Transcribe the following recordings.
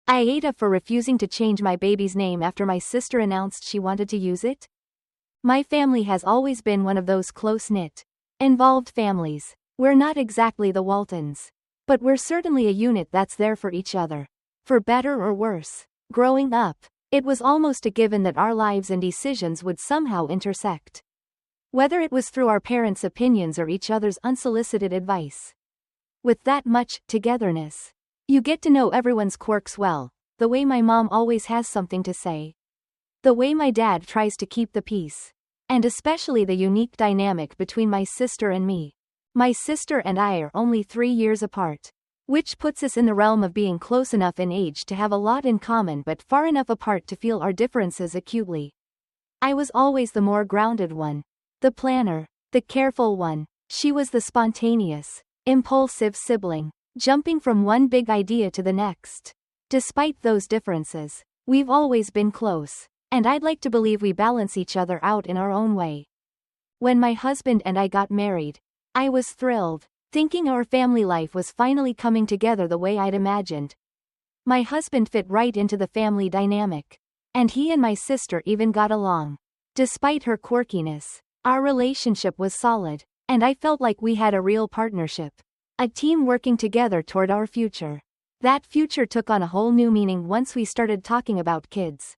AITA for refusing to change my baby's name after my sister announced she wanted to use it? My family has always been one of those close-knit, involved families. We're not exactly the Waltons, but we're certainly a unit that's there for each other, for better or worse. Growing up, it was almost a given that our lives and decisions would somehow intersect. Whether it was through our parents' opinions or each other's unsolicited advice. With that much togetherness, you get to know everyone's quirks well, the way my mom always has something to say, the way my dad tries to keep the peace, and especially the unique dynamic between my sister and me. My sister and I are only 3 years apart, which puts us in the realm of being close enough in age to have a lot in common but far enough apart to feel our differences acutely. I was always the more grounded one, the planner, the careful one. She was the spontaneous, impulsive sibling, jumping from one big idea to the next. Despite those differences, we've always been close, and I'd like to believe we balance each other out in our own way. When my husband and I got married, I was thrilled, thinking our family life was finally coming together the way I'd imagined. My husband fit right into the family dynamic, and he and my sister even got along. Despite her quirkiness, our relationship was solid, and I felt like we had a real partnership, a team working together toward our future. That future took on a whole new meaning once we started talking about kids.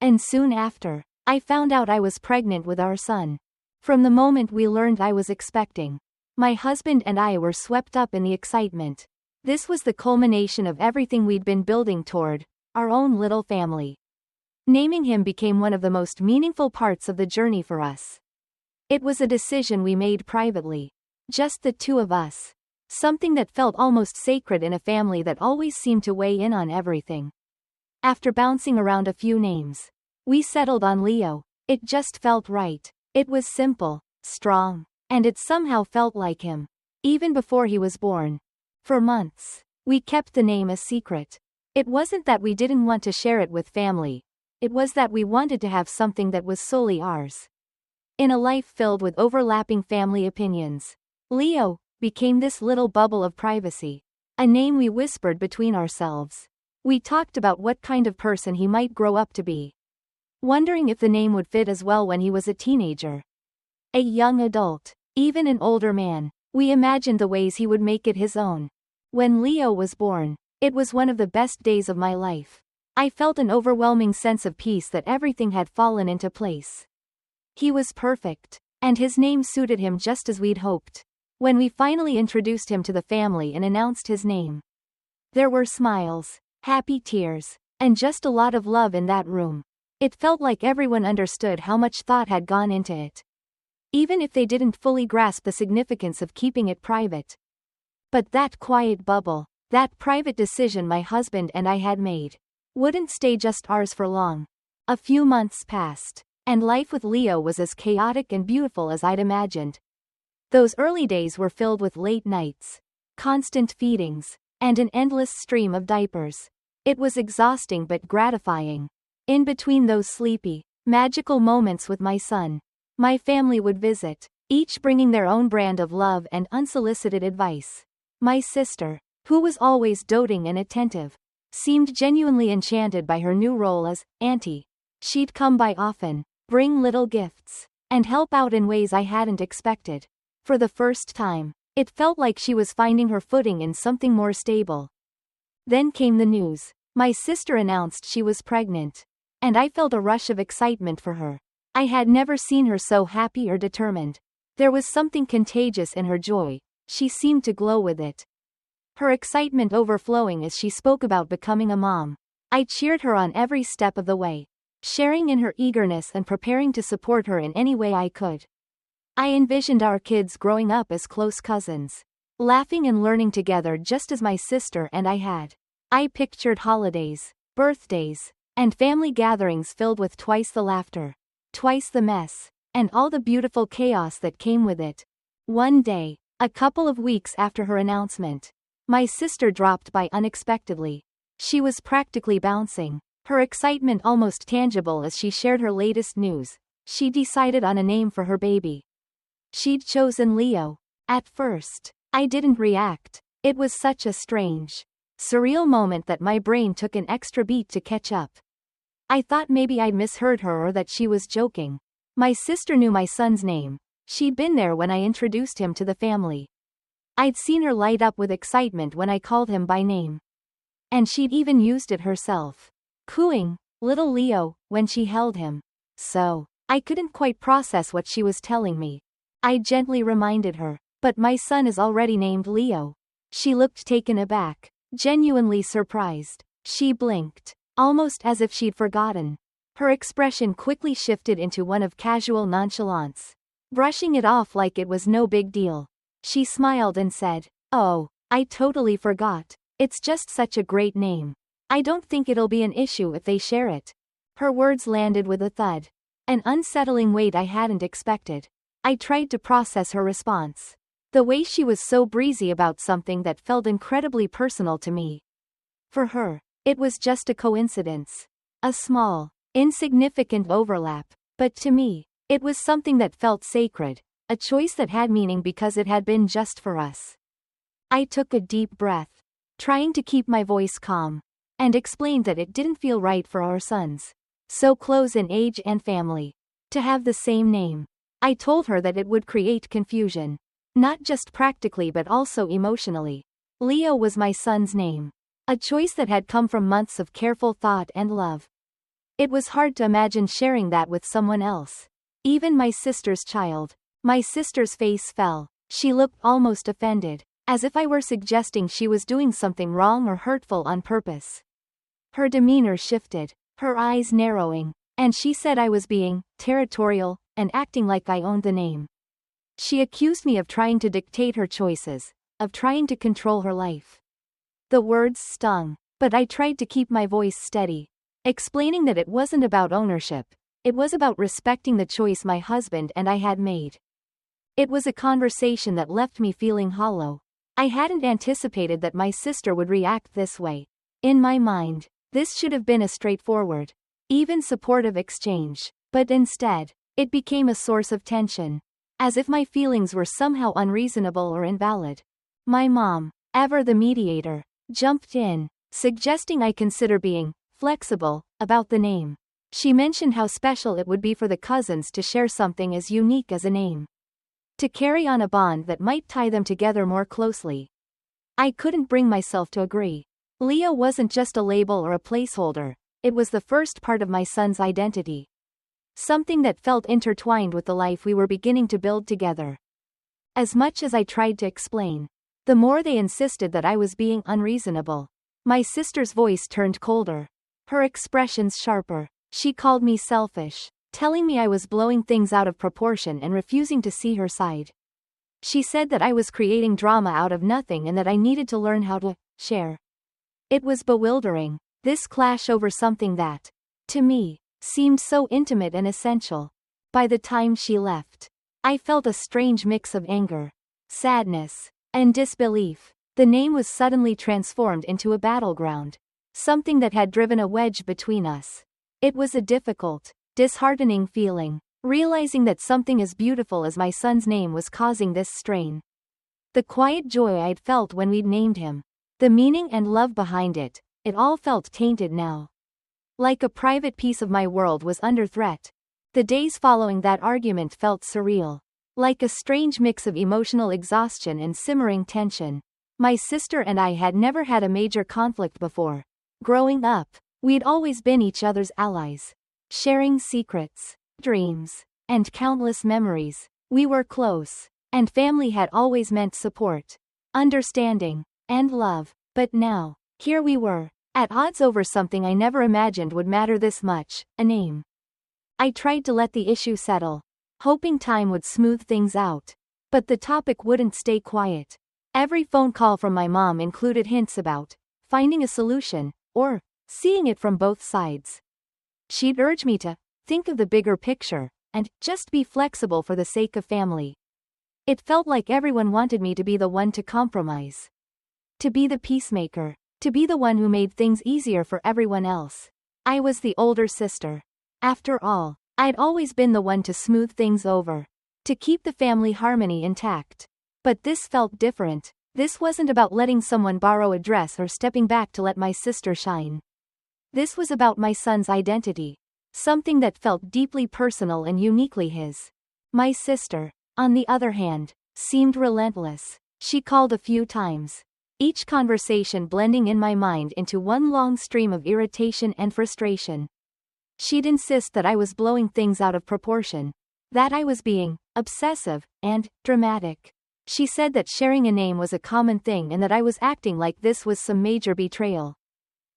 And soon after, I found out I was pregnant with our son. From the moment we learned I was expecting, my husband and I were swept up in the excitement. This was the culmination of everything we'd been building toward, our own little family. Naming him became one of the most meaningful parts of the journey for us. It was a decision we made privately, just the two of us, something that felt almost sacred in a family that always seemed to weigh in on everything. After bouncing around a few names, we settled on Leo. It just felt right. It was simple, strong, and it somehow felt like him, even before he was born. For months, we kept the name a secret. It wasn't that we didn't want to share it with family, it was that we wanted to have something that was solely ours. In a life filled with overlapping family opinions, Leo became this little bubble of privacy, a name we whispered between ourselves. We talked about what kind of person he might grow up to be, wondering if the name would fit as well when he was a teenager, a young adult, even an older man. We imagined the ways he would make it his own. When Leo was born, it was one of the best days of my life. I felt an overwhelming sense of peace that everything had fallen into place. He was perfect, and his name suited him just as we'd hoped. When we finally introduced him to the family and announced his name, there were smiles, happy tears, and just a lot of love in that room. It felt like everyone understood how much thought had gone into it, even if they didn't fully grasp the significance of keeping it private. But that quiet bubble, that private decision my husband and I had made, wouldn't stay just ours for long. A few months passed, and life with Leo was as chaotic and beautiful as I'd imagined. Those early days were filled with late nights, constant feedings, and an endless stream of diapers. It was exhausting but gratifying. In between those sleepy, magical moments with my son, my family would visit, each bringing their own brand of love and unsolicited advice. My sister, who was always doting and attentive, seemed genuinely enchanted by her new role as auntie. She'd come by often, bring little gifts, and help out in ways I hadn't expected. For the first time, it felt like she was finding her footing in something more stable. Then came the news. My sister announced she was pregnant, and I felt a rush of excitement for her. I had never seen her so happy or determined. There was something contagious in her joy. She seemed to glow with it, her excitement overflowing as she spoke about becoming a mom. I cheered her on every step of the way, sharing in her eagerness and preparing to support her in any way I could. I envisioned our kids growing up as close cousins, laughing and learning together just as my sister and I had. I pictured holidays, birthdays, and family gatherings filled with twice the laughter, twice the mess, and all the beautiful chaos that came with it. One day, a couple of weeks after her announcement, my sister dropped by unexpectedly. She was practically bouncing, her excitement almost tangible as she shared her latest news. She decided on a name for her baby. She'd chosen Leo. At first, I didn't react. It was such a strange, surreal moment that my brain took an extra beat to catch up. I thought maybe I'd misheard her or that she was joking. My sister knew my son's name. She'd been there when I introduced him to the family. I'd seen her light up with excitement when I called him by name. And she'd even used it herself, cooing, "Little Leo," when she held him. So, I couldn't quite process what she was telling me. I gently reminded her, "But my son is already named Leo." She looked taken aback, genuinely surprised. She blinked, almost as if she'd forgotten. Her expression quickly shifted into one of casual nonchalance, brushing it off like it was no big deal. She smiled and said, "Oh, I totally forgot. It's just such a great name. I don't think it'll be an issue if they share it." Her words landed with a thud, an unsettling weight I hadn't expected. I tried to process her response. The way she was so breezy about something that felt incredibly personal to me. For her, it was just a coincidence. A small, insignificant overlap. But to me, it was something that felt sacred, a choice that had meaning because it had been just for us. I took a deep breath, trying to keep my voice calm, and explained that it didn't feel right for our sons, so close in age and family, to have the same name. I told her that it would create confusion, not just practically but also emotionally. Leo was my son's name, a choice that had come from months of careful thought and love. It was hard to imagine sharing that with someone else, even my sister's child. My sister's face fell. She looked almost offended, as if I were suggesting she was doing something wrong or hurtful on purpose. Her demeanor shifted, her eyes narrowing, and she said I was being territorial and acting like I owned the name. She accused me of trying to dictate her choices, of trying to control her life. The words stung, but I tried to keep my voice steady, explaining that it wasn't about ownership, it was about respecting the choice my husband and I had made. It was a conversation that left me feeling hollow. I hadn't anticipated that my sister would react this way. In my mind, this should have been a straightforward, even supportive exchange, but instead, it became a source of tension, as if my feelings were somehow unreasonable or invalid. My mom, ever the mediator, jumped in, suggesting I consider being flexible about the name. She mentioned how special it would be for the cousins to share something as unique as a name, to carry on a bond that might tie them together more closely. I couldn't bring myself to agree. Leo wasn't just a label or a placeholder, it was the first part of my son's identity. Something that felt intertwined with the life we were beginning to build together. As much as I tried to explain, the more they insisted that I was being unreasonable. My sister's voice turned colder, her expressions sharper. She called me selfish, telling me I was blowing things out of proportion and refusing to see her side. She said that I was creating drama out of nothing and that I needed to learn how to share. It was bewildering, this clash over something that, to me, seemed so intimate and essential. By the time she left, I felt a strange mix of anger, sadness, and disbelief. The name was suddenly transformed into a battleground, something that had driven a wedge between us. It was a difficult, disheartening feeling, realizing that something as beautiful as my son's name was causing this strain. The quiet joy I'd felt when we'd named him, the meaning and love behind it, it all felt tainted now. Like a private piece of my world was under threat. The days following that argument felt surreal, like a strange mix of emotional exhaustion and simmering tension. My sister and I had never had a major conflict before. Growing up, we'd always been each other's allies, sharing secrets, dreams, and countless memories. We were close, and family had always meant support, understanding, and love. But now, here we were, at odds over something I never imagined would matter this much, a name. I tried to let the issue settle, hoping time would smooth things out. But the topic wouldn't stay quiet. Every phone call from my mom included hints about finding a solution, or seeing it from both sides. She'd urge me to think of the bigger picture, and just be flexible for the sake of family. It felt like everyone wanted me to be the one to compromise, to be the peacemaker, to be the one who made things easier for everyone else. I was the older sister. After all, I'd always been the one to smooth things over, to keep the family harmony intact. But this felt different. This wasn't about letting someone borrow a dress or stepping back to let my sister shine. This was about my son's identity. Something that felt deeply personal and uniquely his. My sister, on the other hand, seemed relentless. She called a few times. Each conversation blending in my mind into one long stream of irritation and frustration. She'd insist that I was blowing things out of proportion. That I was being obsessive and dramatic. She said that sharing a name was a common thing and that I was acting like this was some major betrayal.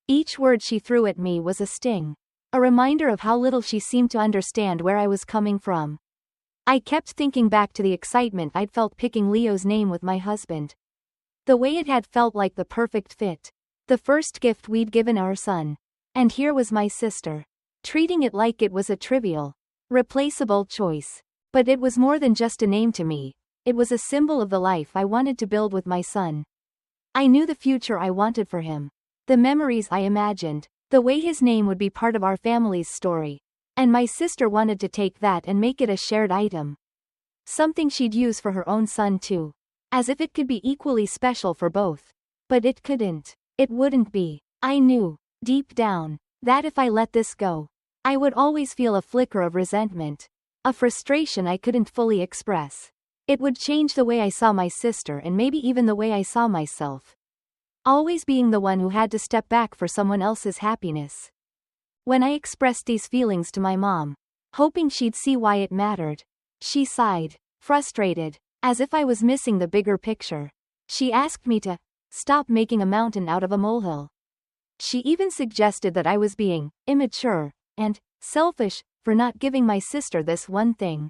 Each word she threw at me was a sting. A reminder of how little she seemed to understand where I was coming from. I kept thinking back to the excitement I'd felt picking Leo's name with my husband. The way it had felt like the perfect fit. The first gift we'd given our son. And here was my sister. Treating it like it was a trivial, replaceable choice. But it was more than just a name to me. It was a symbol of the life I wanted to build with my son. I knew the future I wanted for him. The memories I imagined. The way his name would be part of our family's story. And my sister wanted to take that and make it a shared item. Something she'd use for her own son too. As if it could be equally special for both. But it couldn't. It wouldn't be. I knew, deep down, that if I let this go, I would always feel a flicker of resentment. A frustration I couldn't fully express. It would change the way I saw my sister and maybe even the way I saw myself. Always being the one who had to step back for someone else's happiness. When I expressed these feelings to my mom, hoping she'd see why it mattered, she sighed, frustrated, as if I was missing the bigger picture. She asked me to stop making a mountain out of a molehill. She even suggested that I was being immature and selfish for not giving my sister this one thing.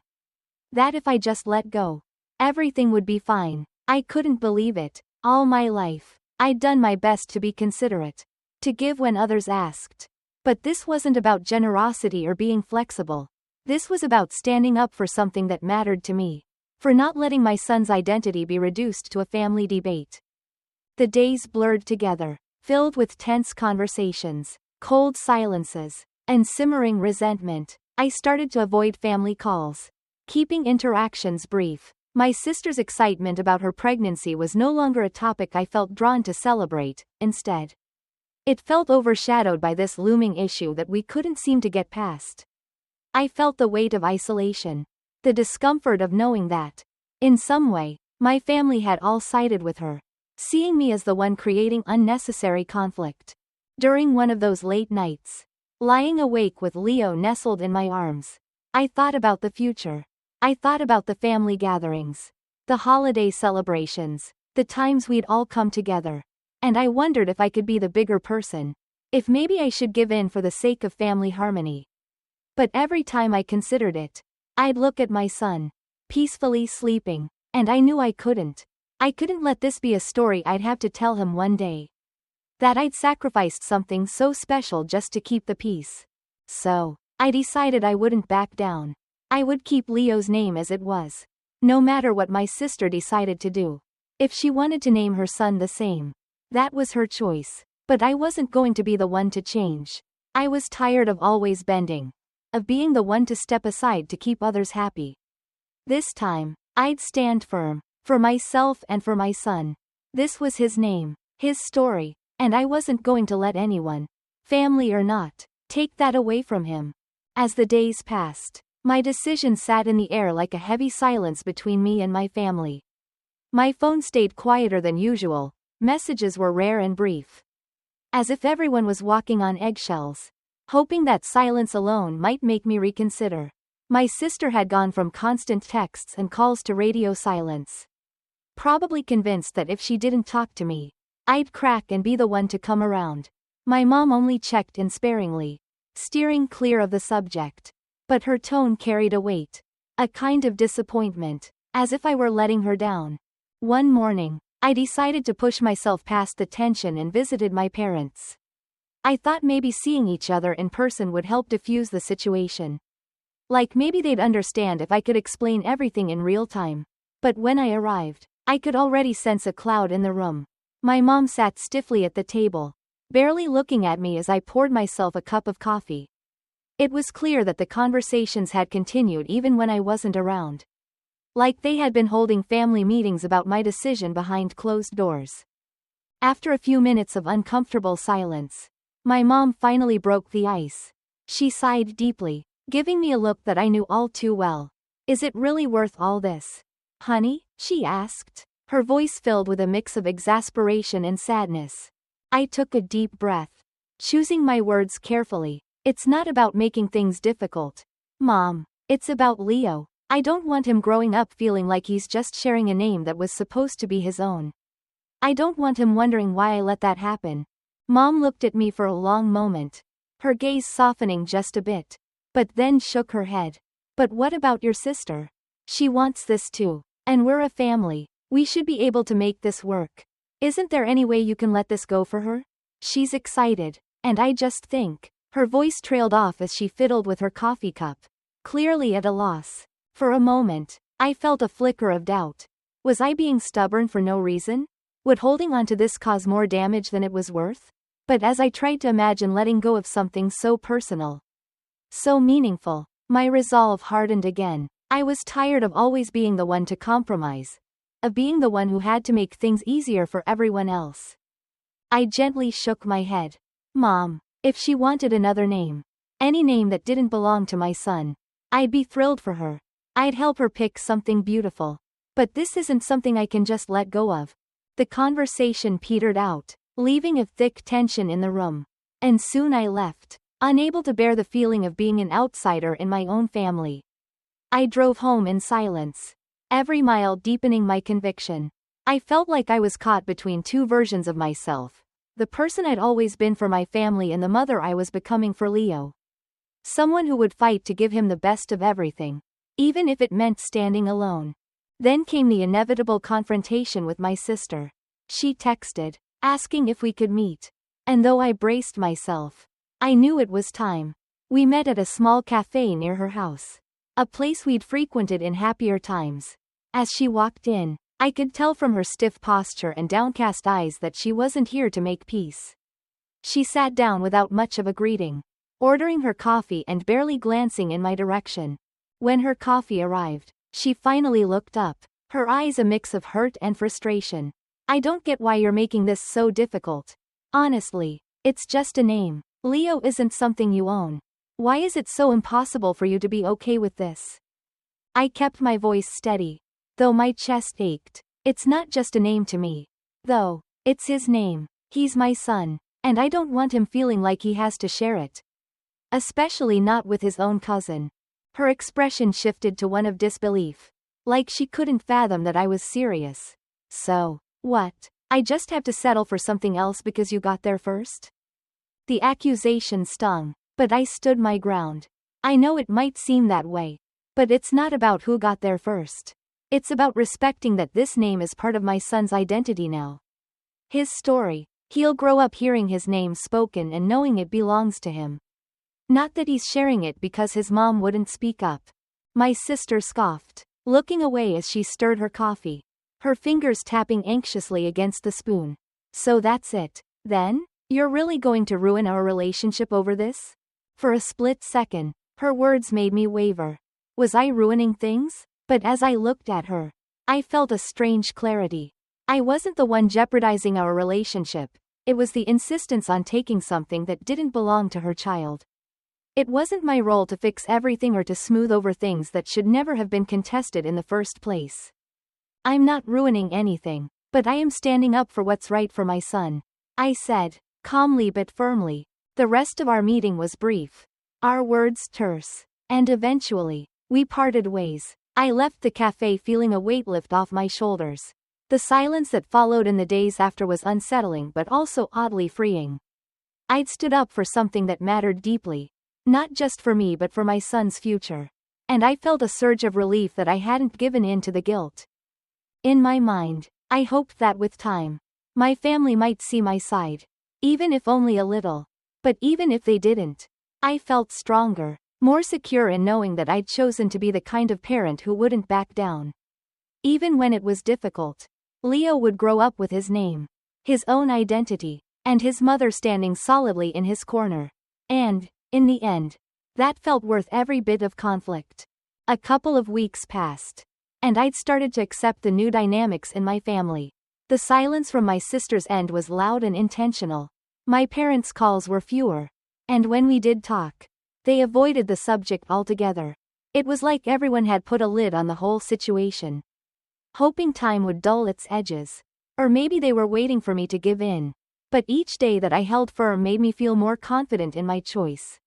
That if I just let go, everything would be fine. I couldn't believe it. All my life, I'd done my best to be considerate, to give when others asked. But this wasn't about generosity or being flexible. This was about standing up for something that mattered to me. For not letting my son's identity be reduced to a family debate. The days blurred together, filled with tense conversations, cold silences, and simmering resentment. I started to avoid family calls, keeping interactions brief. My sister's excitement about her pregnancy was no longer a topic I felt drawn to celebrate. Instead, it felt overshadowed by this looming issue that we couldn't seem to get past. I felt the weight of isolation, the discomfort of knowing that, in some way, my family had all sided with her, seeing me as the one creating unnecessary conflict. During one of those late nights, lying awake with Leo nestled in my arms, I thought about the future. I thought about the family gatherings, the holiday celebrations, the times we'd all come together. And I wondered if I could be the bigger person. If maybe I should give in for the sake of family harmony. But every time I considered it, I'd look at my son, peacefully sleeping, and I knew I couldn't. I couldn't let this be a story I'd have to tell him one day. That I'd sacrificed something so special just to keep the peace. So, I decided I wouldn't back down. I would keep Leo's name as it was. No matter what my sister decided to do. If she wanted to name her son the same, that was her choice. But I wasn't going to be the one to change. I was tired of always bending. Of being the one to step aside to keep others happy. This time, I'd stand firm. For myself and for my son. This was his name, his story, and I wasn't going to let anyone, family or not, take that away from him. As the days passed, my decision sat in the air like a heavy silence between me and my family. My phone stayed quieter than usual, messages were rare and brief. As if everyone was walking on eggshells, hoping that silence alone might make me reconsider. My sister had gone from constant texts and calls to radio silence. Probably convinced that if she didn't talk to me, I'd crack and be the one to come around. My mom only checked in sparingly, steering clear of the subject. But her tone carried a weight. A kind of disappointment, as if I were letting her down. One morning, I decided to push myself past the tension and visited my parents. I thought maybe seeing each other in person would help diffuse the situation. Like maybe they'd understand if I could explain everything in real time. But when I arrived, I could already sense a cloud in the room. My mom sat stiffly at the table, barely looking at me as I poured myself a cup of coffee. It was clear that the conversations had continued even when I wasn't around. like they had been holding family meetings about my decision behind closed doors. After a few minutes of uncomfortable silence, my mom finally broke the ice. She sighed deeply, giving me a look that I knew all too well. "Is it really worth all this, honey?" she asked, her voice filled with a mix of exasperation and sadness. I took a deep breath, choosing my words carefully. "It's not about making things difficult, Mom. It's about Leo. I don't want him growing up feeling like he's just sharing a name that was supposed to be his own. I don't want him wondering why I let that happen." Mom looked at me for a long moment, her gaze softening just a bit, but then shook her head. "But what about your sister? She wants this too. And we're a family. We should be able to make this work. Isn't there any way you can let this go for her? She's excited, and I just think." Her voice trailed off as she fiddled with her coffee cup, clearly at a loss. For a moment, I felt a flicker of doubt. Was I being stubborn for no reason? Would holding on to this cause more damage than it was worth? But as I tried to imagine letting go of something so personal, so meaningful, my resolve hardened again. I was tired of always being the one to compromise, of being the one who had to make things easier for everyone else. I gently shook my head. "Mom, if she wanted another name, any name that didn't belong to my son, I'd be thrilled for her. I'd help her pick something beautiful. But this isn't something I can just let go of." The conversation petered out, leaving a thick tension in the room. And soon I left, unable to bear the feeling of being an outsider in my own family. I drove home in silence, every mile deepening my conviction. I felt like I was caught between two versions of myself. The person I'd always been for my family and the mother I was becoming for Leo. Someone who would fight to give him the best of everything, even if it meant standing alone. Then came the inevitable confrontation with my sister. She texted, asking if we could meet. And though I braced myself, I knew it was time. We met at a small cafe near her house, a place we'd frequented in happier times. As she walked in, I could tell from her stiff posture and downcast eyes that she wasn't here to make peace. She sat down without much of a greeting, ordering her coffee and barely glancing in my direction. When her coffee arrived, she finally looked up, her eyes a mix of hurt and frustration. "I don't get why you're making this so difficult. Honestly, it's just a name. Leo isn't something you own. Why is it so impossible for you to be okay with this?" I kept my voice steady, though my chest ached. "It's not just a name to me, though. It's his name. He's my son, and I don't want him feeling like he has to share it. Especially not with his own cousin." Her expression shifted to one of disbelief, like she couldn't fathom that I was serious. "So, what? I just have to settle for something else because you got there first?" The accusation stung, but I stood my ground. "I know it might seem that way, but it's not about who got there first. It's about respecting that this name is part of my son's identity now. His story. He'll grow up hearing his name spoken and knowing it belongs to him. Not that he's sharing it because his mom wouldn't speak up." My sister scoffed, looking away as she stirred her coffee, her fingers tapping anxiously against the spoon. "So that's it, then? You're really going to ruin our relationship over this?" For a split second, her words made me waver. Was I ruining things? But as I looked at her, I felt a strange clarity. I wasn't the one jeopardizing our relationship. It was the insistence on taking something that didn't belong to her child. It wasn't my role to fix everything or to smooth over things that should never have been contested in the first place. "I'm not ruining anything, but I am standing up for what's right for my son," I said, calmly but firmly. The rest of our meeting was brief, our words terse, and eventually, we parted ways. I left the cafe feeling a weight lift off my shoulders. The silence that followed in the days after was unsettling but also oddly freeing. I'd stood up for something that mattered deeply, not just for me but for my son's future. And I felt a surge of relief that I hadn't given in to the guilt. In my mind, I hoped that with time, my family might see my side, even if only a little. But even if they didn't, I felt stronger, more secure in knowing that I'd chosen to be the kind of parent who wouldn't back down. Even when it was difficult, Leo would grow up with his name, his own identity, and his mother standing solidly in his corner. And, in the end, that felt worth every bit of conflict. A couple of weeks passed, and I'd started to accept the new dynamics in my family. The silence from my sister's end was loud and intentional. My parents' calls were fewer, and when we did talk, they avoided the subject altogether. It was like everyone had put a lid on the whole situation, hoping time would dull its edges. Or maybe they were waiting for me to give in. But each day that I held firm made me feel more confident in my choice.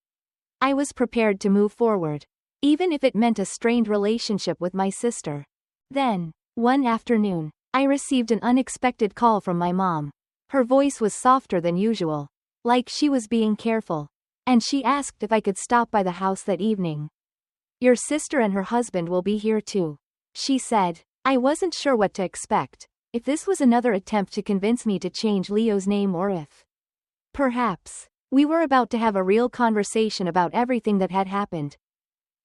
I was prepared to move forward, even if it meant a strained relationship with my sister. Then, one afternoon, I received an unexpected call from my mom. Her voice was softer than usual, like she was being careful, and she asked if I could stop by the house that evening. "Your sister and her husband will be here too," she said. I wasn't sure what to expect, if this was another attempt to convince me to change Leo's name or if, perhaps, we were about to have a real conversation about everything that had happened.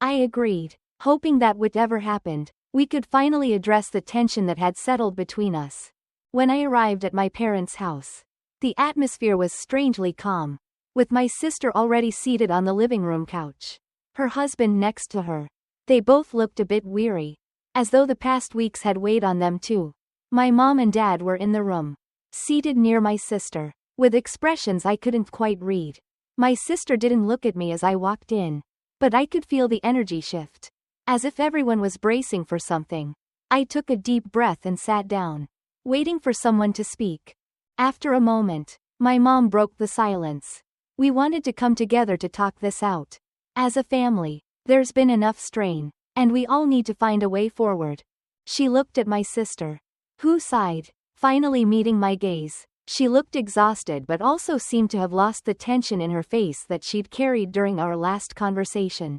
I agreed, hoping that whatever happened, we could finally address the tension that had settled between us. When I arrived at my parents' house, the atmosphere was strangely calm, with my sister already seated on the living room couch, her husband next to her. They both looked a bit weary, as though the past weeks had weighed on them too. My mom and dad were in the room, seated near my sister, with expressions I couldn't quite read. My sister didn't look at me as I walked in, but I could feel the energy shift, as if everyone was bracing for something. I took a deep breath and sat down, waiting for someone to speak. After a moment, my mom broke the silence. "We wanted to come together to talk this out. As a family, there's been enough strain, and we all need to find a way forward." She looked at my sister, who sighed, finally meeting my gaze. She looked exhausted but also seemed to have lost the tension in her face that she'd carried during our last conversation.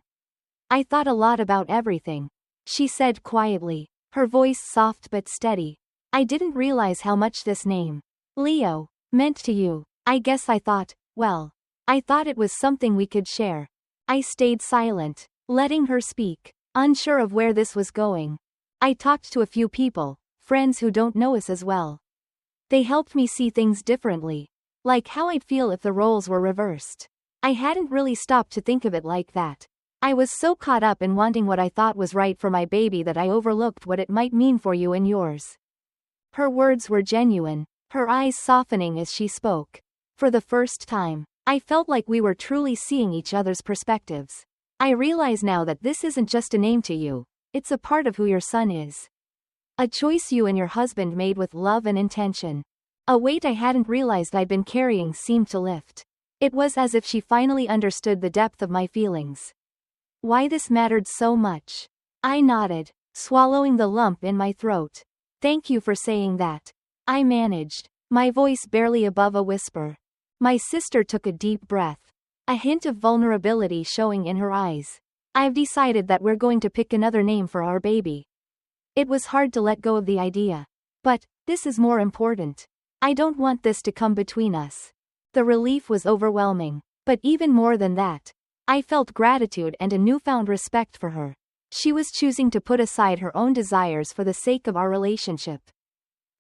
"I thought a lot about everything," she said quietly, her voice soft but steady. "I didn't realize how much this name, Leo, meant to you. I guess I thought it was something we could share." I stayed silent, letting her speak, unsure of where this was going. "I talked to a few people, friends who don't know us as well. They helped me see things differently, like how I'd feel if the roles were reversed. I hadn't really stopped to think of it like that. I was so caught up in wanting what I thought was right for my baby that I overlooked what it might mean for you and yours." Her words were genuine, her eyes softening as she spoke. For the first time, I felt like we were truly seeing each other's perspectives. "I realize now that this isn't just a name to you, it's a part of who your son is. A choice you and your husband made with love and intention." A weight I hadn't realized I'd been carrying seemed to lift. It was as if she finally understood the depth of my feelings. Why this mattered so much. I nodded, swallowing the lump in my throat. "Thank you for saying that," I managed, my voice barely above a whisper. My sister took a deep breath, a hint of vulnerability showing in her eyes. "I've decided that we're going to pick another name for our baby. It was hard to let go of the idea. But, this is more important. I don't want this to come between us." The relief was overwhelming. But even more than that, I felt gratitude and a newfound respect for her. She was choosing to put aside her own desires for the sake of our relationship.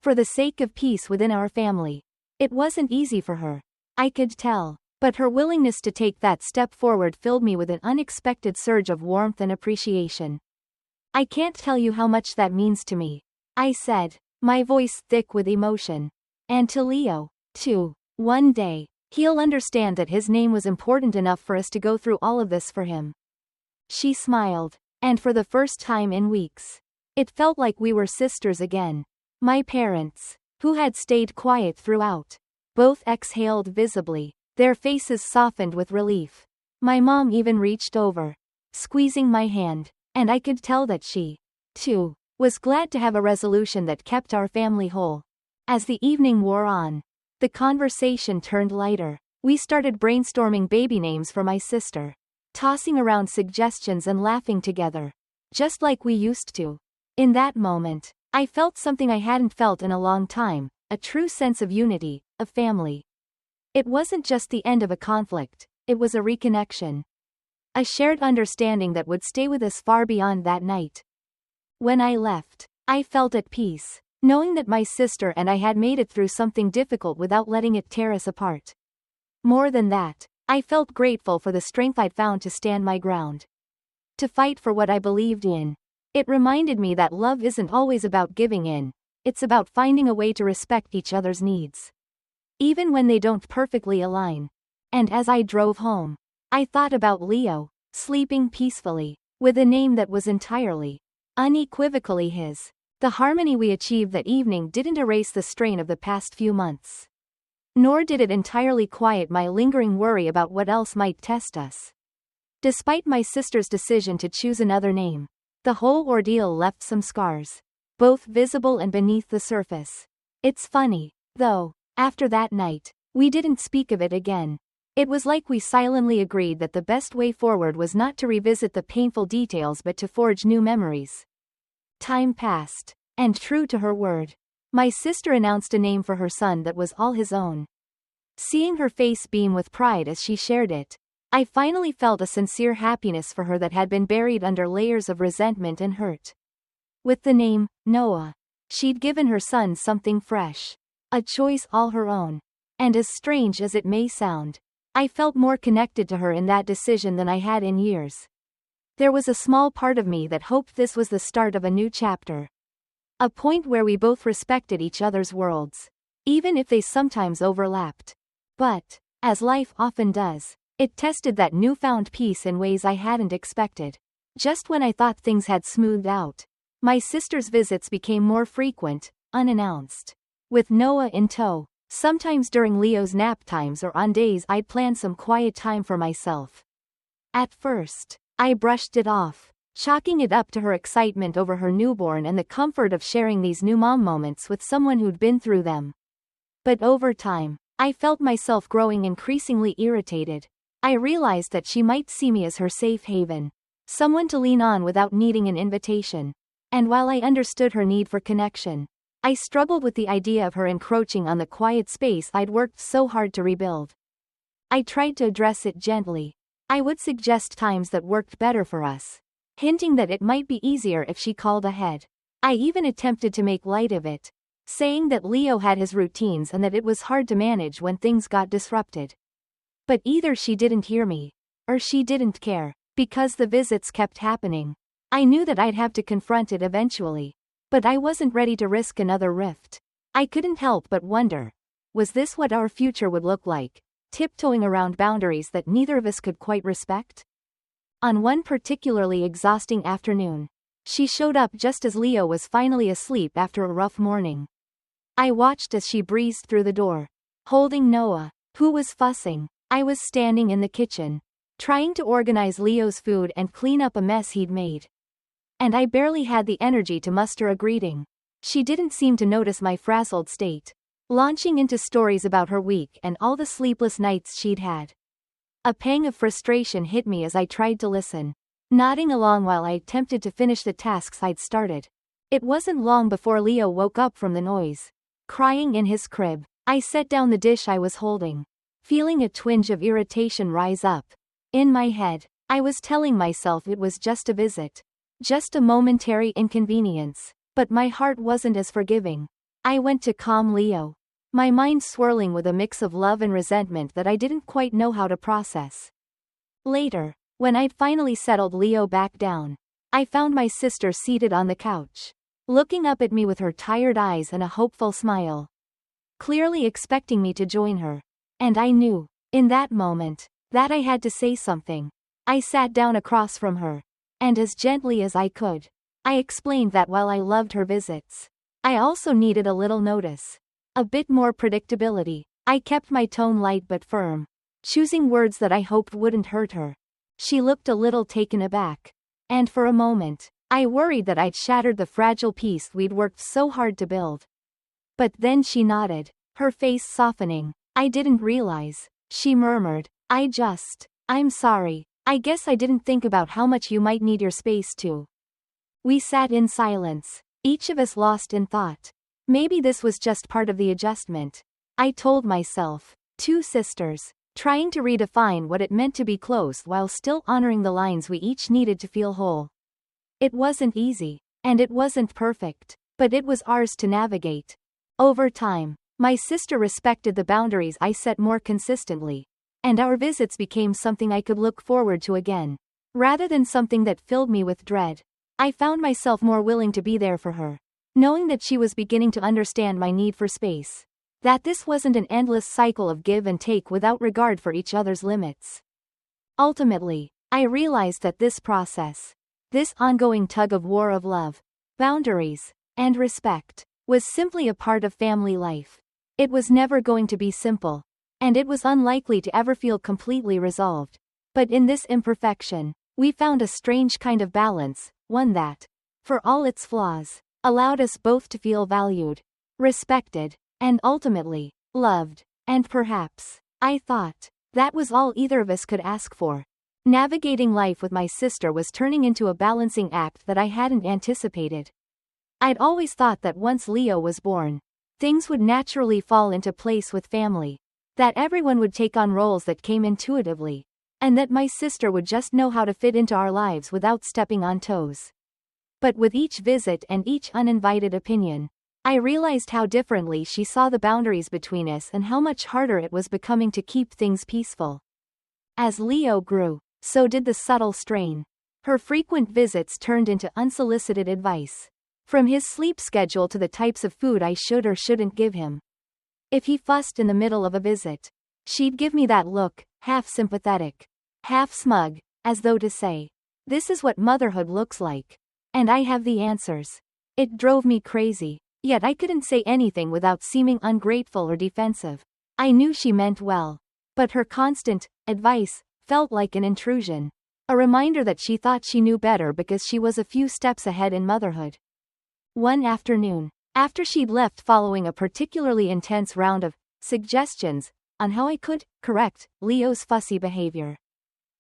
For the sake of peace within our family. It wasn't easy for her, I could tell, but her willingness to take that step forward filled me with an unexpected surge of warmth and appreciation. "I can't tell you how much that means to me," I said, my voice thick with emotion. "And to Leo, too. One day, he'll understand that his name was important enough for us to go through all of this for him." She smiled, and for the first time in weeks, it felt like we were sisters again. My parents, who had stayed quiet throughout, both exhaled visibly, their faces softened with relief. My mom even reached over, squeezing my hand, and I could tell that she, too, was glad to have a resolution that kept our family whole. As the evening wore on, the conversation turned lighter. We started brainstorming baby names for my sister, tossing around suggestions and laughing together, just like we used to. In that moment, I felt something I hadn't felt in a long time, a true sense of unity, of family. It wasn't just the end of a conflict, it was a reconnection. A shared understanding that would stay with us far beyond that night. When I left, I felt at peace, knowing that my sister and I had made it through something difficult without letting it tear us apart. More than that, I felt grateful for the strength I'd found to stand my ground. To fight for what I believed in. It reminded me that love isn't always about giving in, it's about finding a way to respect each other's needs, even when they don't perfectly align. And as I drove home, I thought about Leo, sleeping peacefully, with a name that was entirely, unequivocally his. The harmony we achieved that evening didn't erase the strain of the past few months. Nor did it entirely quiet my lingering worry about what else might test us. Despite my sister's decision to choose another name, the whole ordeal left some scars, both visible and beneath the surface. It's funny, though, after that night, we didn't speak of it again. It was like we silently agreed that the best way forward was not to revisit the painful details but to forge new memories. Time passed, and true to her word, my sister announced a name for her son that was all his own. Seeing her face beam with pride as she shared it, I finally felt a sincere happiness for her that had been buried under layers of resentment and hurt. With the name, Noah, she'd given her son something fresh, a choice all her own. And as strange as it may sound, I felt more connected to her in that decision than I had in years. There was a small part of me that hoped this was the start of a new chapter. A point where we both respected each other's worlds, even if they sometimes overlapped. But, as life often does, it tested that newfound peace in ways I hadn't expected. Just when I thought things had smoothed out, my sister's visits became more frequent, unannounced. With Noah in tow, sometimes during Leo's nap times or on days I'd planned some quiet time for myself. At first, I brushed it off, chalking it up to her excitement over her newborn and the comfort of sharing these new mom moments with someone who'd been through them. But over time, I felt myself growing increasingly irritated. I realized that she might see me as her safe haven, someone to lean on without needing an invitation. And while I understood her need for connection, I struggled with the idea of her encroaching on the quiet space I'd worked so hard to rebuild. I tried to address it gently. I would suggest times that worked better for us, hinting that it might be easier if she called ahead. I even attempted to make light of it, saying that Leo had his routines and that it was hard to manage when things got disrupted. But either she didn't hear me, or she didn't care, because the visits kept happening. I knew that I'd have to confront it eventually. But I wasn't ready to risk another rift. I couldn't help but wonder, was this what our future would look like, tiptoeing around boundaries that neither of us could quite respect? On one particularly exhausting afternoon, she showed up just as Leo was finally asleep after a rough morning. I watched as she breezed through the door, holding Noah, who was fussing. I was standing in the kitchen, trying to organize Leo's food and clean up a mess he'd made. And I barely had the energy to muster a greeting. She didn't seem to notice my frazzled state, launching into stories about her week and all the sleepless nights she'd had. A pang of frustration hit me as I tried to listen, nodding along while I attempted to finish the tasks I'd started. It wasn't long before Leo woke up from the noise, crying in his crib. I set down the dish I was holding, feeling a twinge of irritation rise up. In my head, I was telling myself it was just a visit. Just a momentary inconvenience, but my heart wasn't as forgiving. I went to calm Leo, my mind swirling with a mix of love and resentment that I didn't quite know how to process. Later, when I'd finally settled Leo back down, I found my sister seated on the couch, looking up at me with her tired eyes and a hopeful smile, clearly expecting me to join her. And I knew, in that moment, that I had to say something. I sat down across from her, and as gently as I could, I explained that while I loved her visits, I also needed a little notice, a bit more predictability. I kept my tone light but firm, choosing words that I hoped wouldn't hurt her. She looked a little taken aback, and for a moment, I worried that I'd shattered the fragile peace we'd worked so hard to build. But then she nodded, her face softening. I didn't realize, she murmured. I'm sorry. I guess I didn't think about how much you might need your space too. We sat in silence, each of us lost in thought. Maybe this was just part of the adjustment, I told myself. Two sisters, trying to redefine what it meant to be close while still honoring the lines we each needed to feel whole. It wasn't easy, and it wasn't perfect, but it was ours to navigate. Over time, my sister respected the boundaries I set more consistently, and our visits became something I could look forward to again, rather than something that filled me with dread. I found myself more willing to be there for her, knowing that she was beginning to understand my need for space. That this wasn't an endless cycle of give and take without regard for each other's limits. Ultimately, I realized that this process, this ongoing tug-of-war of love, boundaries, and respect, was simply a part of family life. It was never going to be simple, and it was unlikely to ever feel completely resolved. But in this imperfection, we found a strange kind of balance, one that, for all its flaws, allowed us both to feel valued, respected, and ultimately, loved. And perhaps, I thought, that was all either of us could ask for. Navigating life with my sister was turning into a balancing act that I hadn't anticipated. I'd always thought that once Leo was born, things would naturally fall into place with family, that everyone would take on roles that came intuitively, and that my sister would just know how to fit into our lives without stepping on toes. But with each visit and each uninvited opinion, I realized how differently she saw the boundaries between us and how much harder it was becoming to keep things peaceful. As Leo grew, so did the subtle strain. Her frequent visits turned into unsolicited advice. From his sleep schedule to the types of food I should or shouldn't give him. If he fussed in the middle of a visit, she'd give me that look, half sympathetic, half smug, as though to say, "This is what motherhood looks like. And I have the answers." It drove me crazy, yet I couldn't say anything without seeming ungrateful or defensive. I knew she meant well, but her constant advice felt like an intrusion, a reminder that she thought she knew better because she was a few steps ahead in motherhood. One afternoon, after she'd left following a particularly intense round of suggestions on how I could correct Leo's fussy behavior,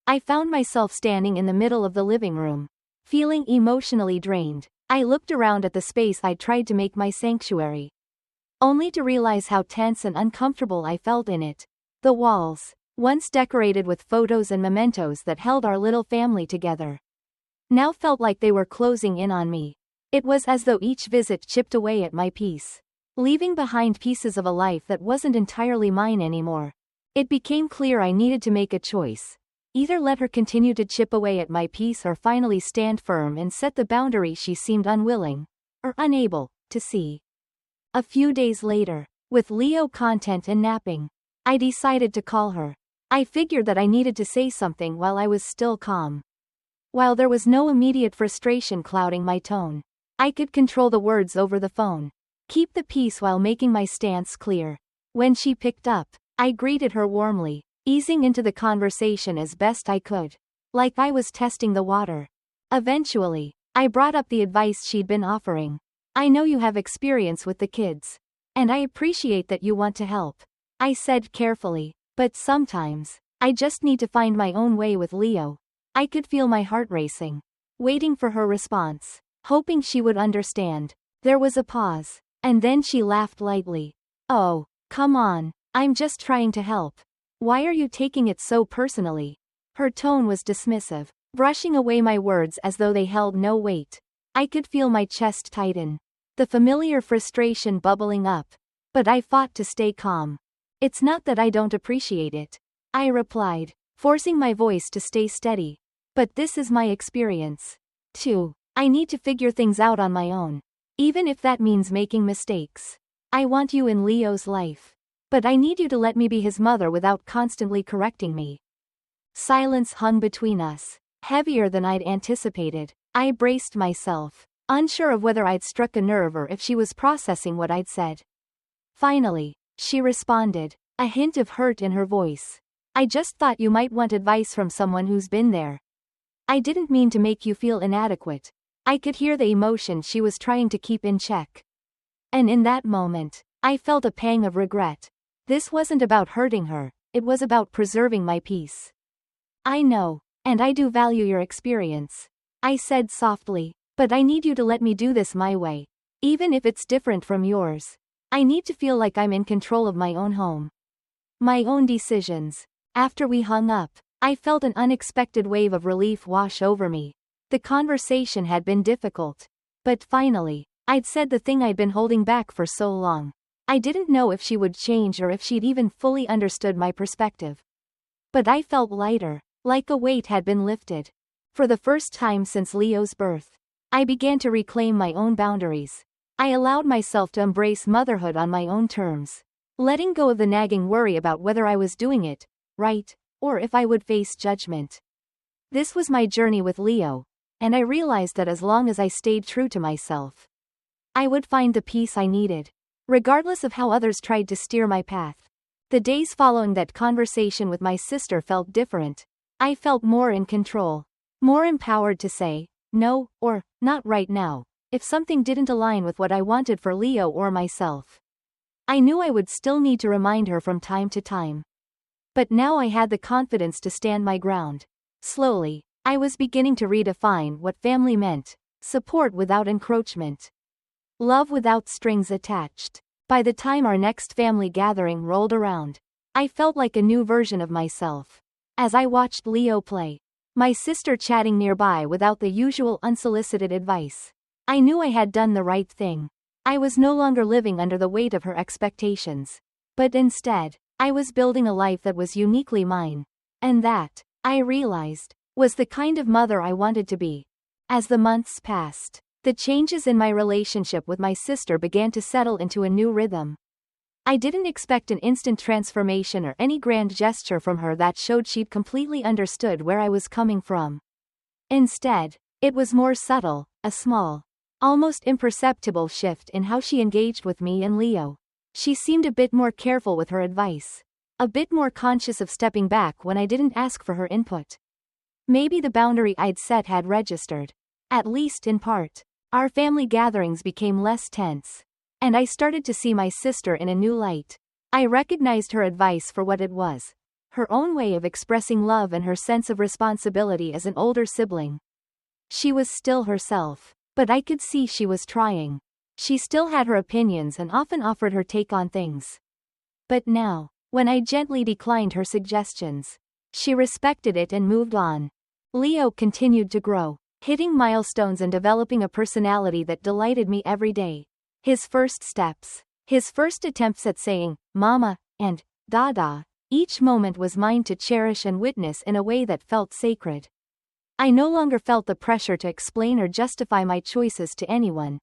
I found myself standing in the middle of the living room, feeling emotionally drained. I looked around at the space I'd tried to make my sanctuary, only to realize how tense and uncomfortable I felt in it. The walls, once decorated with photos and mementos that held our little family together, now felt like they were closing in on me. It was as though each visit chipped away at my peace, leaving behind pieces of a life that wasn't entirely mine anymore. It became clear I needed to make a choice. Either let her continue to chip away at my peace or finally stand firm and set the boundary she seemed unwilling, or unable, to see. A few days later, with Leo content and napping, I decided to call her. I figured that I needed to say something while I was still calm. While there was no immediate frustration clouding my tone, I could control the words over the phone, keep the peace while making my stance clear. When she picked up, I greeted her warmly, easing into the conversation as best I could, like I was testing the water. Eventually, I brought up the advice she'd been offering. "I know you have experience with the kids, and I appreciate that you want to help," I said carefully, "but sometimes, I just need to find my own way with Leo." I could feel my heart racing, waiting for her response, hoping she would understand. There was a pause, and then she laughed lightly. "Oh, come on, I'm just trying to help. Why are you taking it so personally?" Her tone was dismissive, brushing away my words as though they held no weight. I could feel my chest tighten, the familiar frustration bubbling up, but I fought to stay calm. "It's not that I don't appreciate it," I replied, forcing my voice to stay steady. "But this is my experience, too. I need to figure things out on my own, even if that means making mistakes. I want you in Leo's life, but I need you to let me be his mother without constantly correcting me." Silence hung between us, heavier than I'd anticipated. I braced myself, unsure of whether I'd struck a nerve or if she was processing what I'd said. Finally, she responded, a hint of hurt in her voice. "I just thought you might want advice from someone who's been there. I didn't mean to make you feel inadequate." I could hear the emotion she was trying to keep in check. And in that moment, I felt a pang of regret. This wasn't about hurting her, it was about preserving my peace. "I know, and I do value your experience," I said softly, "but I need you to let me do this my way, even if it's different from yours. I need to feel like I'm in control of my own home, my own decisions." After we hung up, I felt an unexpected wave of relief wash over me. The conversation had been difficult, but finally, I'd said the thing I'd been holding back for so long. I didn't know if she would change or if she'd even fully understood my perspective. But I felt lighter, like a weight had been lifted. For the first time since Leo's birth, I began to reclaim my own boundaries. I allowed myself to embrace motherhood on my own terms, letting go of the nagging worry about whether I was doing it right, or if I would face judgment. This was my journey with Leo, and I realized that as long as I stayed true to myself, I would find the peace I needed, regardless of how others tried to steer my path. The days following that conversation with my sister felt different. I felt more in control, more empowered to say, no, or, not right now, if something didn't align with what I wanted for Leo or myself. I knew I would still need to remind her from time to time. But now I had the confidence to stand my ground. Slowly, I was beginning to redefine what family meant: support without encroachment, love without strings attached. By the time our next family gathering rolled around, I felt like a new version of myself. As I watched Leo play, my sister chatting nearby without the usual unsolicited advice, I knew I had done the right thing. I was no longer living under the weight of her expectations, but instead, I was building a life that was uniquely mine, and that, I realized, was the kind of mother I wanted to be. As the months passed, the changes in my relationship with my sister began to settle into a new rhythm. I didn't expect an instant transformation or any grand gesture from her that showed she'd completely understood where I was coming from. Instead, it was more subtle, a small, almost imperceptible shift in how she engaged with me and Leo. She seemed a bit more careful with her advice, a bit more conscious of stepping back when I didn't ask for her input. Maybe the boundary I'd set had registered, at least in part. Our family gatherings became less tense, and I started to see my sister in a new light. I recognized her advice for what it was: her own way of expressing love and her sense of responsibility as an older sibling. She was still herself, but I could see she was trying. She still had her opinions and often offered her take on things. But now, when I gently declined her suggestions, she respected it and moved on. Leo continued to grow, hitting milestones and developing a personality that delighted me every day. His first steps, his first attempts at saying, "Mama," and "Dada," each moment was mine to cherish and witness in a way that felt sacred. I no longer felt the pressure to explain or justify my choices to anyone.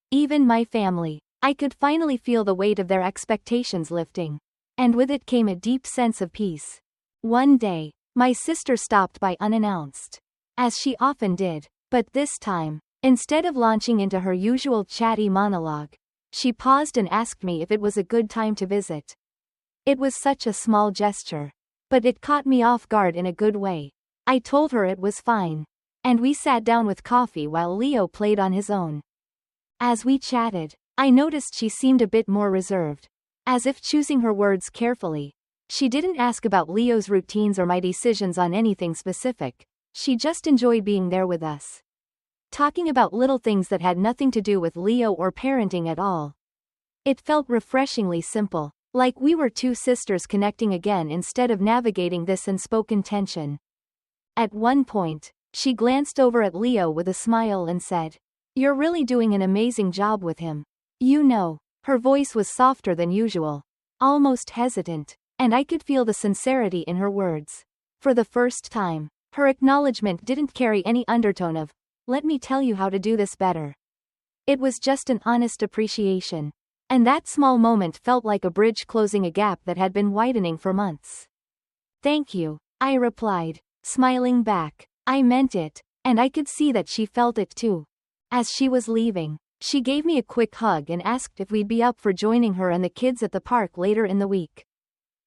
Even my family. I could finally feel the weight of their expectations lifting, and with it came a deep sense of peace. One day, my sister stopped by unannounced, as she often did, but this time, instead of launching into her usual chatty monologue, she paused and asked me if it was a good time to visit. It was such a small gesture, but it caught me off guard in a good way. I told her it was fine, and we sat down with coffee while Leo played on his own. As we chatted, I noticed she seemed a bit more reserved, as if choosing her words carefully. She didn't ask about Leo's routines or my decisions on anything specific. She just enjoyed being there with us, talking about little things that had nothing to do with Leo or parenting at all. It felt refreshingly simple, like we were two sisters connecting again instead of navigating this unspoken tension. At one point, she glanced over at Leo with a smile and said, "You're really doing an amazing job with him." You know, her voice was softer than usual, almost hesitant, and I could feel the sincerity in her words. For the first time, her acknowledgement didn't carry any undertone of, "Let me tell you how to do this better." It was just an honest appreciation. And that small moment felt like a bridge closing a gap that had been widening for months. "Thank you," I replied, smiling back. I meant it, and I could see that she felt it too. As she was leaving, she gave me a quick hug and asked if we'd be up for joining her and the kids at the park later in the week.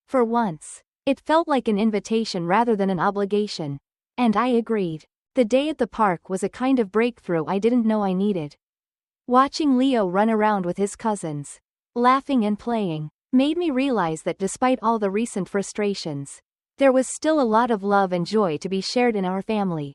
For once, it felt like an invitation rather than an obligation, and I agreed. The day at the park was a kind of breakthrough I didn't know I needed. Watching Leo run around with his cousins, laughing and playing, made me realize that despite all the recent frustrations, there was still a lot of love and joy to be shared in our family.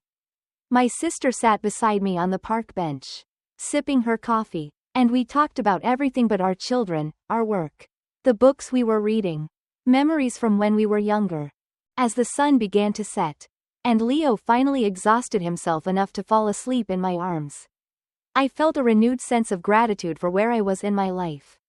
My sister sat beside me on the park bench, sipping her coffee, and we talked about everything but our children, our work, the books we were reading, memories from when we were younger. As the sun began to set, and Leo finally exhausted himself enough to fall asleep in my arms, I felt a renewed sense of gratitude for where I was in my life.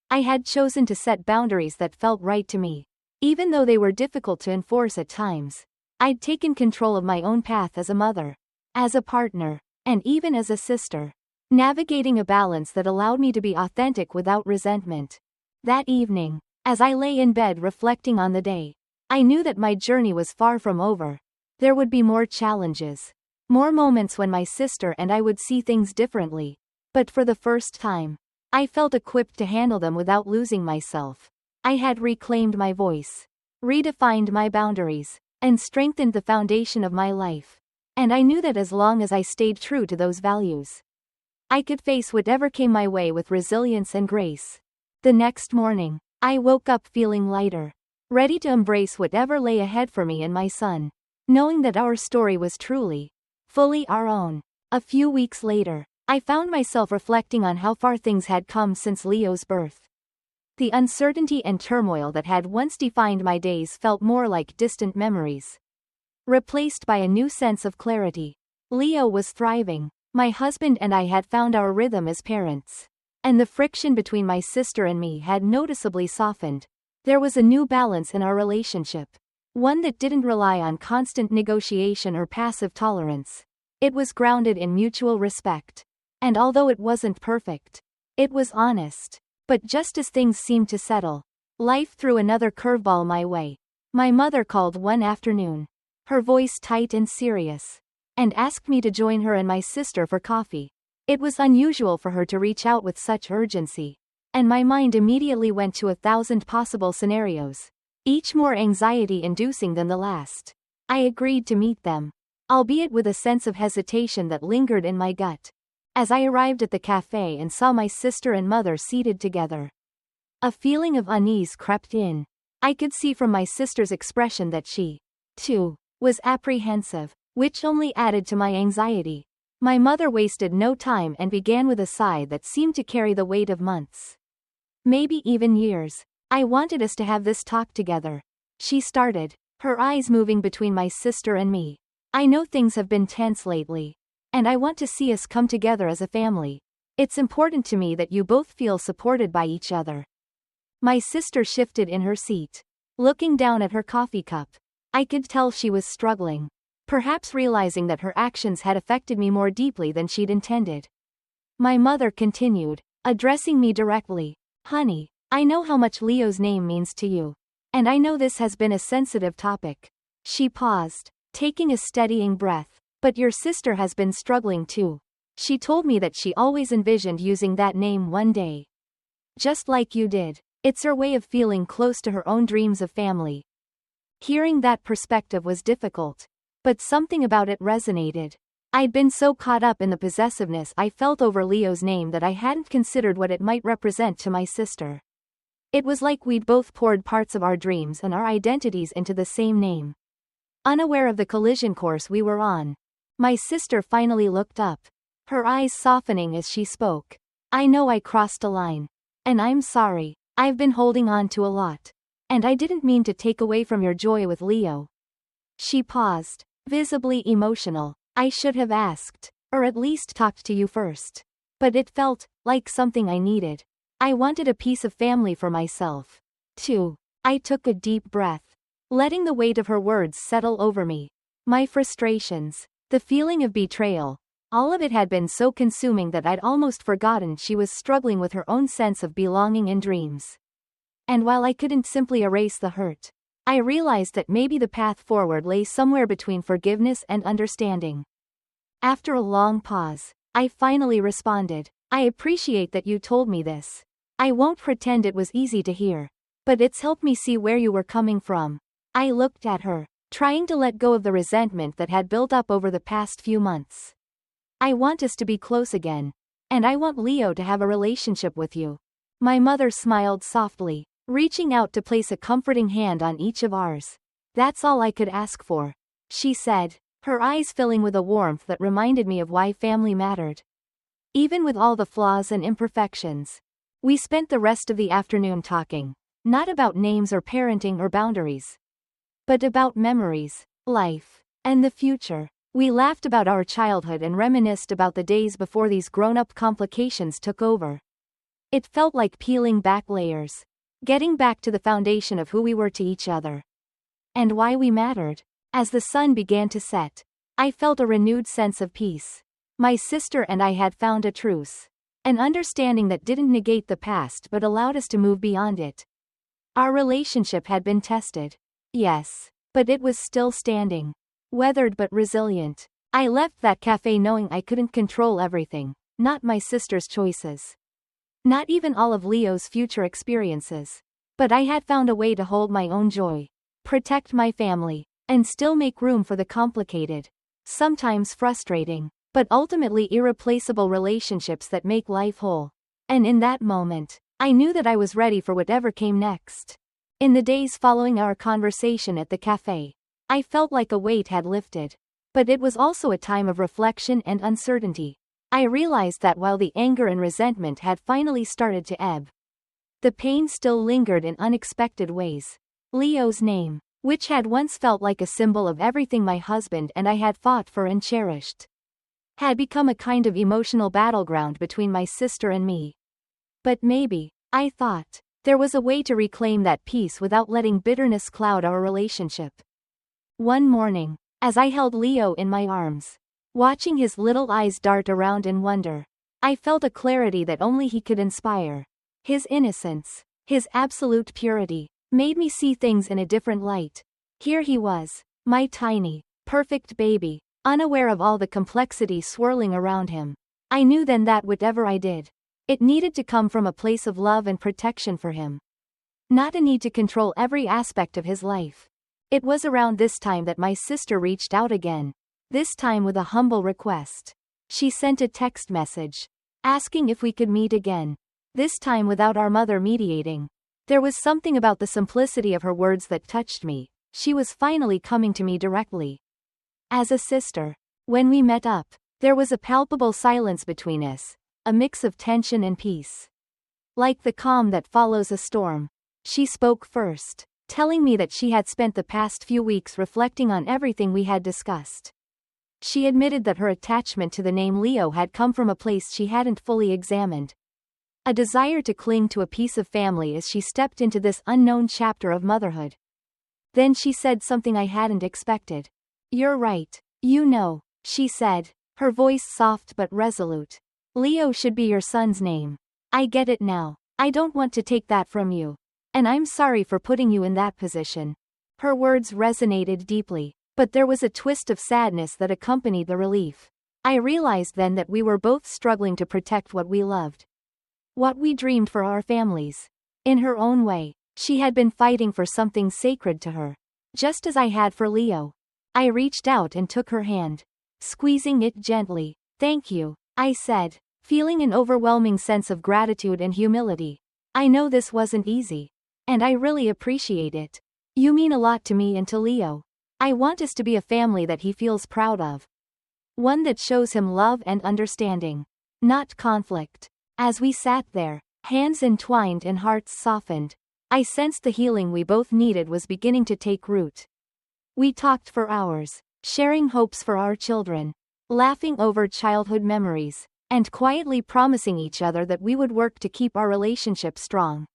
I had chosen to set boundaries that felt right to me, even though they were difficult to enforce at times. I'd taken control of my own path as a mother, as a partner, and even as a sister. Navigating a balance that allowed me to be authentic without resentment. That evening, as I lay in bed reflecting on the day, I knew that my journey was far from over. There would be more challenges. More moments when my sister and I would see things differently. But for the first time, I felt equipped to handle them without losing myself. I had reclaimed my voice, redefined my boundaries, and strengthened the foundation of my life. And I knew that as long as I stayed true to those values, I could face whatever came my way with resilience and grace. The next morning, I woke up feeling lighter, ready to embrace whatever lay ahead for me and my son, knowing that our story was truly, fully our own. A few weeks later, I found myself reflecting on how far things had come since Leo's birth. The uncertainty and turmoil that had once defined my days felt more like distant memories, replaced by a new sense of clarity. Leo was thriving. My husband and I had found our rhythm as parents, and the friction between my sister and me had noticeably softened. There was a new balance in our relationship, one that didn't rely on constant negotiation or passive tolerance. It was grounded in mutual respect. And although it wasn't perfect, it was honest. But just as things seemed to settle, life threw another curveball my way. My mother called one afternoon, her voice tight and serious, and asked me to join her and my sister for coffee. It was unusual for her to reach out with such urgency, and my mind immediately went to 1,000 possible scenarios, each more anxiety-inducing than the last. I agreed to meet them, albeit with a sense of hesitation that lingered in my gut. As I arrived at the cafe and saw my sister and mother seated together, a feeling of unease crept in. I could see from my sister's expression that she, too, was apprehensive, which only added to my anxiety. My mother wasted no time and began with a sigh that seemed to carry the weight of months, maybe even years. I wanted us to have this talk together, she started, her eyes moving between my sister and me. I know things have been tense lately, and I want to see us come together as a family. It's important to me that you both feel supported by each other. My sister shifted in her seat, looking down at her coffee cup. I could tell she was struggling, perhaps realizing that her actions had affected me more deeply than she'd intended. My mother continued, addressing me directly. Honey, I know how much Leo's name means to you, and I know this has been a sensitive topic. She paused, taking a steadying breath. But your sister has been struggling too. She told me that she always envisioned using that name one day, just like you did. It's her way of feeling close to her own dreams of family. Hearing that perspective was difficult, but something about it resonated. I'd been so caught up in the possessiveness I felt over Leo's name that I hadn't considered what it might represent to my sister. It was like we'd both poured parts of our dreams and our identities into the same name. Unaware of the collision course we were on, my sister finally looked up, her eyes softening as she spoke. I know I crossed a line, and I'm sorry. I've been holding on to a lot, and I didn't mean to take away from your joy with Leo. She paused, visibly emotional. I should have asked, or at least talked to you first. But it felt like something I needed. I wanted a piece of family for myself, too. I took a deep breath, letting the weight of her words settle over me. My frustrations, the feeling of betrayal, all of it had been so consuming that I'd almost forgotten she was struggling with her own sense of belonging and dreams. And while I couldn't simply erase the hurt, I realized that maybe the path forward lay somewhere between forgiveness and understanding. After a long pause, I finally responded. I appreciate that you told me this. I won't pretend it was easy to hear, but it's helped me see where you were coming from. I looked at her, trying to let go of the resentment that had built up over the past few months. I want us to be close again, and I want Leo to have a relationship with you. My mother smiled softly, reaching out to place a comforting hand on each of ours. That's all I could ask for, she said, her eyes filling with a warmth that reminded me of why family mattered. Even with all the flaws and imperfections, we spent the rest of the afternoon talking, not about names or parenting or boundaries, but about memories, life, and the future. We laughed about our childhood and reminisced about the days before these grown-up complications took over. It felt like peeling back layers, getting back to the foundation of who we were to each other, and why we mattered. As the sun began to set, I felt a renewed sense of peace. My sister and I had found a truce. An understanding that didn't negate the past but allowed us to move beyond it. Our relationship had been tested. Yes. But it was still standing. Weathered but resilient. I left that cafe knowing I couldn't control everything, not my sister's choices. Not even all of Leo's future experiences. But I had found a way to hold my own joy, protect my family, and still make room for the complicated, sometimes frustrating, but ultimately irreplaceable relationships that make life whole. And in that moment, I knew that I was ready for whatever came next. In the days following our conversation at the cafe, I felt like a weight had lifted. But it was also a time of reflection and uncertainty. I realized that while the anger and resentment had finally started to ebb, the pain still lingered in unexpected ways. Leo's name, which had once felt like a symbol of everything my husband and I had fought for and cherished, had become a kind of emotional battleground between my sister and me. But maybe, I thought, there was a way to reclaim that peace without letting bitterness cloud our relationship. One morning, as I held Leo in my arms, watching his little eyes dart around in wonder, I felt a clarity that only he could inspire. His innocence, his absolute purity, made me see things in a different light. Here he was, my tiny, perfect baby, unaware of all the complexity swirling around him. I knew then that whatever I did, it needed to come from a place of love and protection for him. Not a need to control every aspect of his life. It was around this time that my sister reached out again, this time with a humble request. She sent a text message, asking if we could meet again, this time without our mother mediating. There was something about the simplicity of her words that touched me. She was finally coming to me directly. As a sister, when we met up, there was a palpable silence between us, a mix of tension and peace. Like the calm that follows a storm, she spoke first, telling me that she had spent the past few weeks reflecting on everything we had discussed. She admitted that her attachment to the name Leo had come from a place she hadn't fully examined. A desire to cling to a piece of family as she stepped into this unknown chapter of motherhood. Then she said something I hadn't expected. "You're right. You know," she said, her voice soft but resolute. "Leo should be your son's name. I get it now. I don't want to take that from you. And I'm sorry for putting you in that position." Her words resonated deeply, but there was a twist of sadness that accompanied the relief. I realized then that we were both struggling to protect what we loved, what we dreamed for our families. In her own way, she had been fighting for something sacred to her, just as I had for Leo. I reached out and took her hand, squeezing it gently. "Thank you," I said, feeling an overwhelming sense of gratitude and humility. "I know this wasn't easy, and I really appreciate it. You mean a lot to me and to Leo. I want us to be a family that he feels proud of. One that shows him love and understanding, not conflict." As we sat there, hands entwined and hearts softened, I sensed the healing we both needed was beginning to take root. We talked for hours, sharing hopes for our children, laughing over childhood memories, and quietly promising each other that we would work to keep our relationship strong.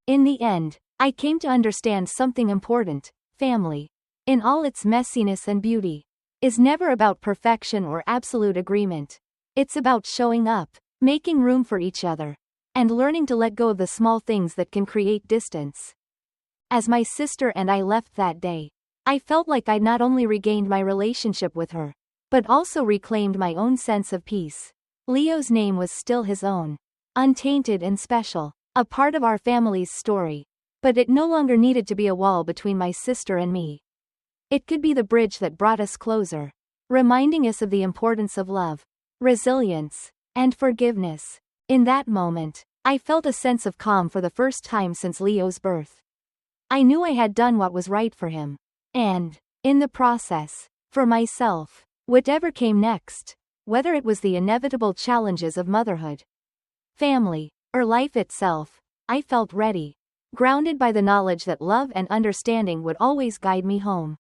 In the end, I came to understand something important. Family, in all its messiness and beauty, is never about perfection or absolute agreement. It's about showing up, making room for each other, and learning to let go of the small things that can create distance. As my sister and I left that day, I felt like I'd not only regained my relationship with her, but also reclaimed my own sense of peace. Leo's name was still his own, untainted and special, a part of our family's story. But it no longer needed to be a wall between my sister and me. It could be the bridge that brought us closer, reminding us of the importance of love, resilience, and forgiveness. In that moment, I felt a sense of calm for the first time since Leo's birth. I knew I had done what was right for him. And, in the process, for myself. Whatever came next, whether it was the inevitable challenges of motherhood, family, or life itself, I felt ready, grounded by the knowledge that love and understanding would always guide me home.